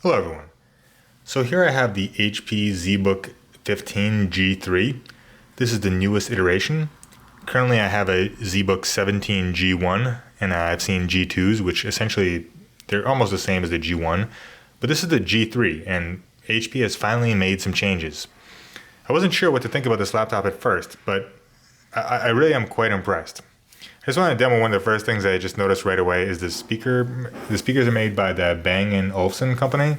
Hello everyone. So here I have the HP ZBook 15 G3. This is the newest iteration. Currently I have a ZBook 17 G1 and I've seen G2s, which essentially they're almost the same as the G1, but this is the G3 and HP has finally made some changes. I wasn't sure what to think about this laptop at first, but I really am quite impressed. I just want to demo one of the first things I just noticed right away is the speaker. The speakers are made by the Bang & Olufsen company.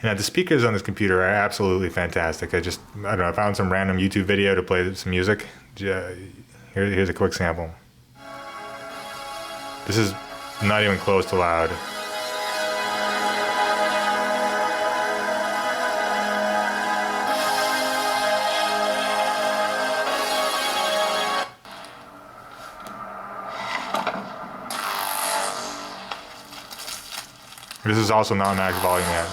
And the speakers on this computer are absolutely fantastic. I don't know, I found some random YouTube video to play some music. Here's a quick sample. This is not even close to loud. This is also not max volume yet.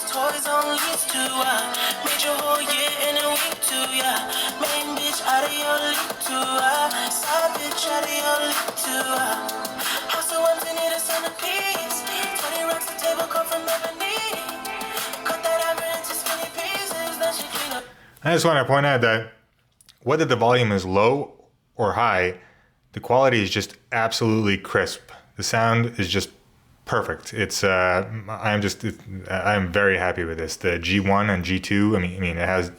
Toys on lease to made your whole year in a week to main bitch out of your league to side bitch out of your league to house so empty need a centerpiece 20 racks the table come from ebony cut that ever into skinny pieces then she clean up. I just want to point out that whether the volume is low or high, the quality is just absolutely crisp. The sound is just perfect. I'm very happy with this. The G1 and G2, I mean, it has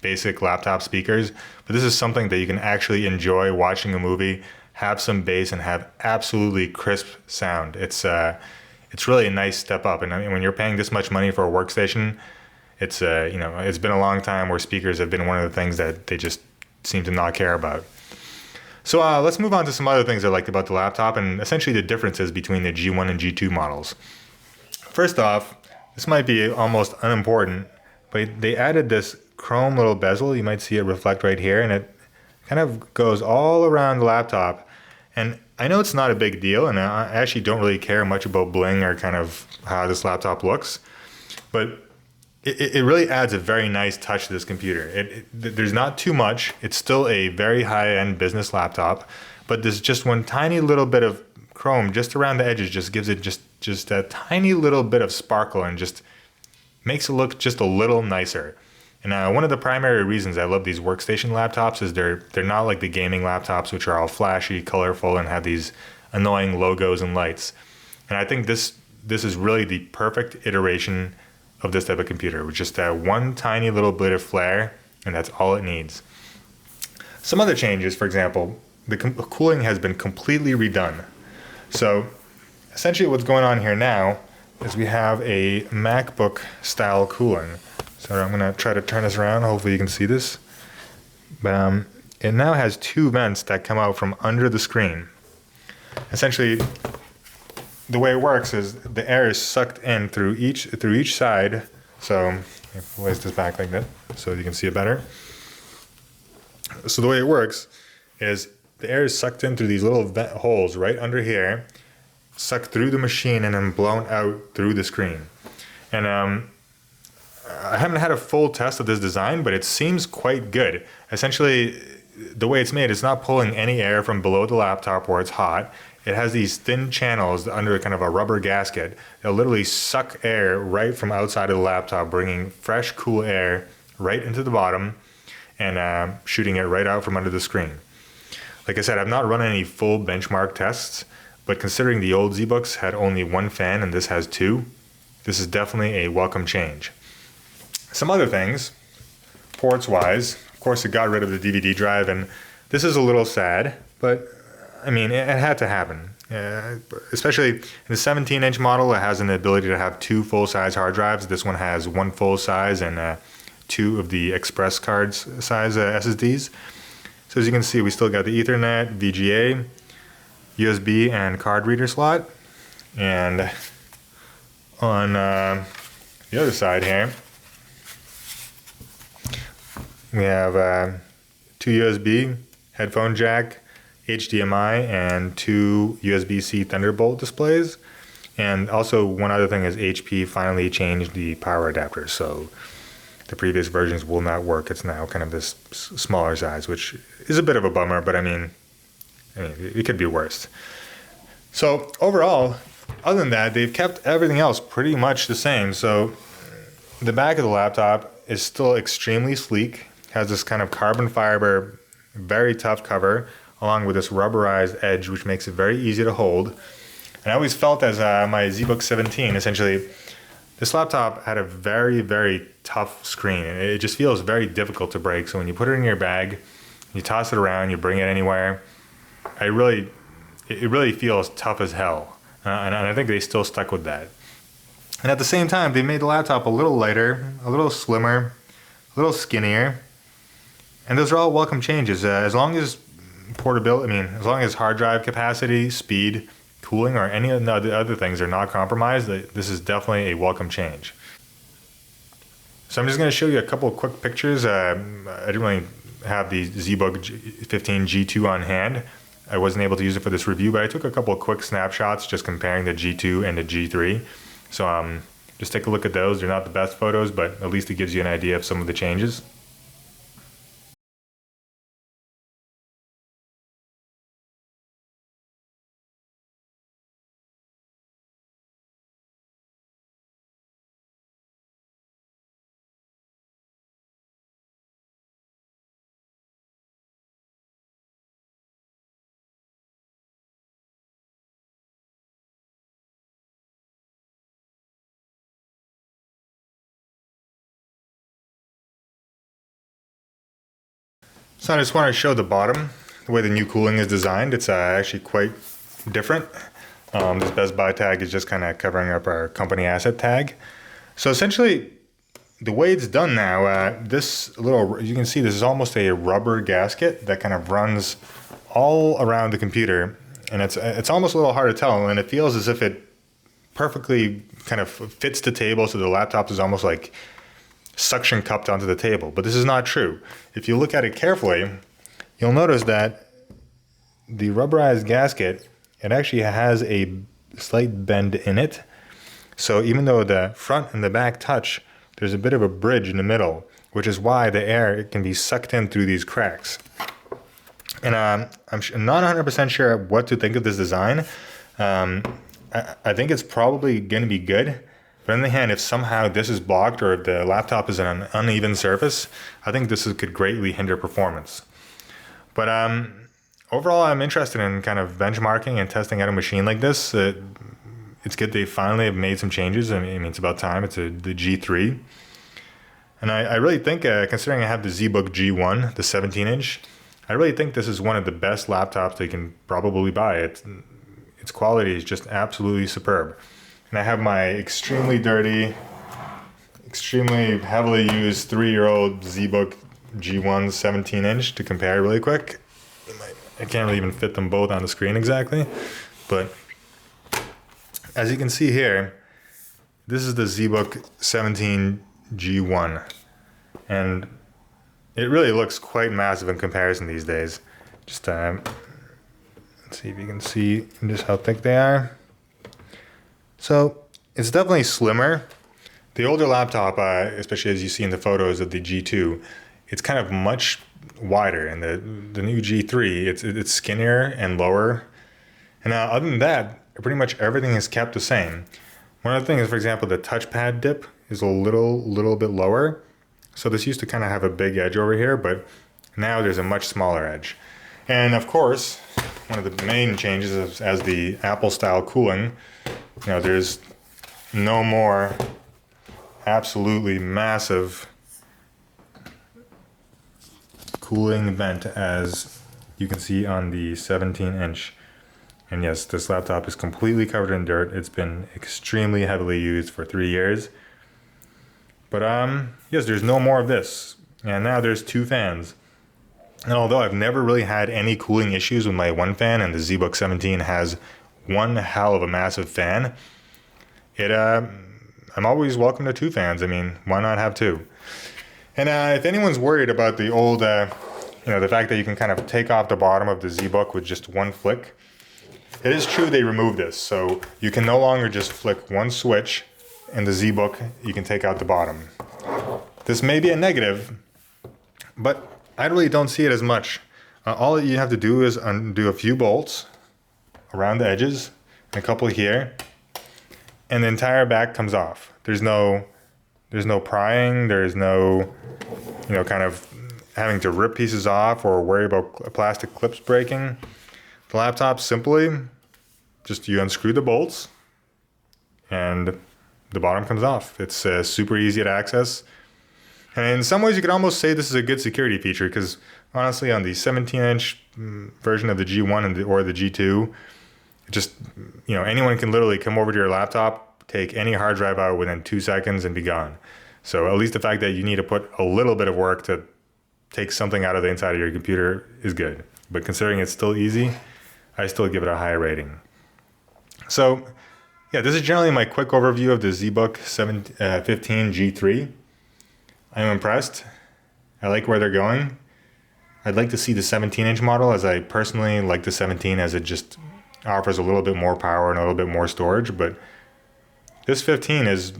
basic laptop speakers, but this is something that you can actually enjoy watching a movie, have some bass, and have absolutely crisp sound. It's really a nice step up. And I mean, when you're paying this much money for a workstation, it's been a long time where speakers have been one of the things that they just seem to not care about. So let's move on to some other things I liked about the laptop and essentially the differences between the G1 and G2 models. First off, this might be almost unimportant, but they added this chrome little bezel. You might see it reflect right here, and it kind of goes all around the laptop. And I know it's not a big deal, and I actually don't really care much about bling or kind of how this laptop looks, but it really adds a very nice touch to this computer. There's not too much. It's still a very high-end business laptop, but there's just one tiny little bit of chrome just around the edges just gives it just a tiny little bit of sparkle and just makes it look just a little nicer. And one of the primary reasons I love these workstation laptops is they're not like the gaming laptops, which are all flashy, colorful, and have these annoying logos and lights. And I think this is really the perfect iteration of this type of computer with just that one tiny little bit of flair, and that's all it needs. Some other changes, for example, the cooling has been completely redone. So essentially what's going on here now is we have a MacBook style cooling. So I'm gonna try to turn this around, hopefully you can see this. But it now has two vents that come out from under the screen. Essentially, the way it works is the air is sucked in through each side. So if I place this back like that so you can see it better. So the way it works is the air is sucked in through these little vent holes right under here, sucked through the machine and then blown out through the screen. And I haven't had a full test of this design, but it seems quite good. Essentially, the way it's made, it's not pulling any air from below the laptop where it's hot. It has these thin channels under kind of a rubber gasket that literally suck air right from outside of the laptop, bringing fresh, cool air right into the bottom and shooting it right out from under the screen. Like I said, I've not run any full benchmark tests, but considering the old ZBooks had only one fan and this has two, this is definitely a welcome change. Some other things, ports-wise, of course it got rid of the DVD drive, and this is a little sad, but I mean, it had to happen. Especially in the 17-inch model, it has an ability to have two full-size hard drives. This one has one full-size and two of the express cards size SSDs. So as you can see, we still got the Ethernet, VGA, USB, and card reader slot. And on the other side here, we have two USB, headphone jack, HDMI and 2 USB-C Thunderbolt displays. And also one other thing is HP finally changed the power adapter, so the previous versions will not work. It's now kind of this smaller size, which is a bit of a bummer, but I mean it could be worse. So overall, other than that, they've kept everything else pretty much the same. So the back of the laptop is still extremely sleek, has this kind of carbon fiber, very tough cover, along with this rubberized edge, which makes it very easy to hold. And I always felt as my ZBook 17, essentially, this laptop had a very, very tough screen. And it just feels very difficult to break. So when you put it in your bag, you toss it around, you bring it anywhere, it really feels tough as hell. And I think they still stuck with that. And at the same time, they made the laptop a little lighter, a little slimmer, a little skinnier. And those are all welcome changes. As long as portability, as long as hard drive capacity, speed, cooling, or any of the other things are not compromised, this is definitely a welcome change. So I'm just going to show you a couple of quick pictures. I didn't really have the ZBook 15 G2 on hand. I wasn't able to use it for this review, but I took a couple of quick snapshots just comparing the G2 and the G3. So just take a look at those. They're not the best photos, but at least it gives you an idea of some of the changes. So I just want to show the bottom, the way the new cooling is designed. It's actually quite different. This Best Buy tag is just kind of covering up our company asset tag. So essentially, the way it's done now, this little, you can see this is almost a rubber gasket that kind of runs all around the computer. And it's almost a little hard to tell, and it feels as if it perfectly kind of fits the table, so the laptop is almost like suction cupped onto the table, but this is not true. If you look at it carefully, you'll notice that the rubberized gasket, it actually has a slight bend in it. So even though the front and the back touch, there's a bit of a bridge in the middle, which is why the air can be sucked in through these cracks. And I'm not 100% sure what to think of this design. I think it's probably going to be good. But on the other hand, if somehow this is blocked or if the laptop is on an uneven surface, I think this could greatly hinder performance. But overall, I'm interested in kind of benchmarking and testing out a machine like this. It's good they finally have made some changes. I mean, it's about time. It's the G3. And I really think, considering I have the ZBook G1, the 17-inch, I really think this is one of the best laptops they can probably buy. Its quality is just absolutely superb. And I have my extremely dirty, extremely heavily used 3-year-old ZBook G1 17-inch to compare really quick. I can't really even fit them both on the screen exactly. But as you can see here, this is the ZBook 17 G1. And it really looks quite massive in comparison these days. Just let's see if you can see just how thick they are. So it's definitely slimmer. The older laptop, especially as you see in the photos of the G2, it's kind of much wider, and the new G3, it's skinnier and lower. And other than that, pretty much everything is kept the same. One of the things, for example, the touchpad dip is a little bit lower. So this used to kind of have a big edge over here, but now there's a much smaller edge. And of course, one of the main changes is as the Apple style cooling. There's no more absolutely massive cooling vent as you can see on the 17-inch. And yes, this laptop is completely covered in dirt. It's been extremely heavily used for 3 years. But yes, there's no more of this. And now there's 2 fans. And although I've never really had any cooling issues with my one fan, and the ZBook 17 has one hell of a massive fan, I'm always welcome to 2 fans. I mean, why not have 2? And if anyone's worried about the old the fact that you can kind of take off the bottom of the ZBook with just one flick. It is true they removed this, so you can no longer just flick one switch in the ZBook, you can take out the bottom. This may be a negative, but I really don't see it as much. All you have to do is undo a few bolts around the edges, and a couple here, and the entire back comes off. There's no prying, there's no, kind of having to rip pieces off or worry about plastic clips breaking. The laptop simply, just you unscrew the bolts and the bottom comes off. It's super easy to access. And in some ways you could almost say this is a good security feature because honestly on the 17-inch version of the G1 or the G2, just, anyone can literally come over to your laptop, take any hard drive out within 2 seconds and be gone. So at least the fact that you need to put a little bit of work to take something out of the inside of your computer is good. But considering it's still easy, I still give it a high rating. So yeah, this is generally my quick overview of the ZBook 15 G3. I'm impressed. I like where they're going. I'd like to see the 17-inch model, as I personally like the 17 as it just offers a little bit more power and a little bit more storage. But this 15 is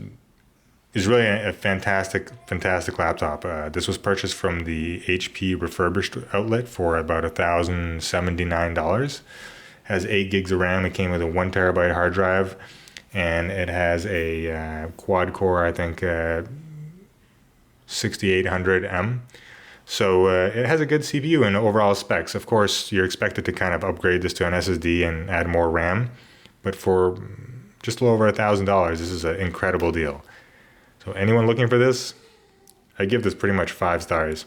really a fantastic laptop. This was purchased from the HP refurbished outlet for about $1,079. Has 8 gigs of RAM. It came with a 1 terabyte hard drive, and it has a quad core, I think, 6800M. So it has a good CPU and overall specs. Of course, you're expected to kind of upgrade this to an SSD and add more RAM, but for just a little over $1,000, this is an incredible deal. So anyone looking for this, I give this pretty much 5 stars.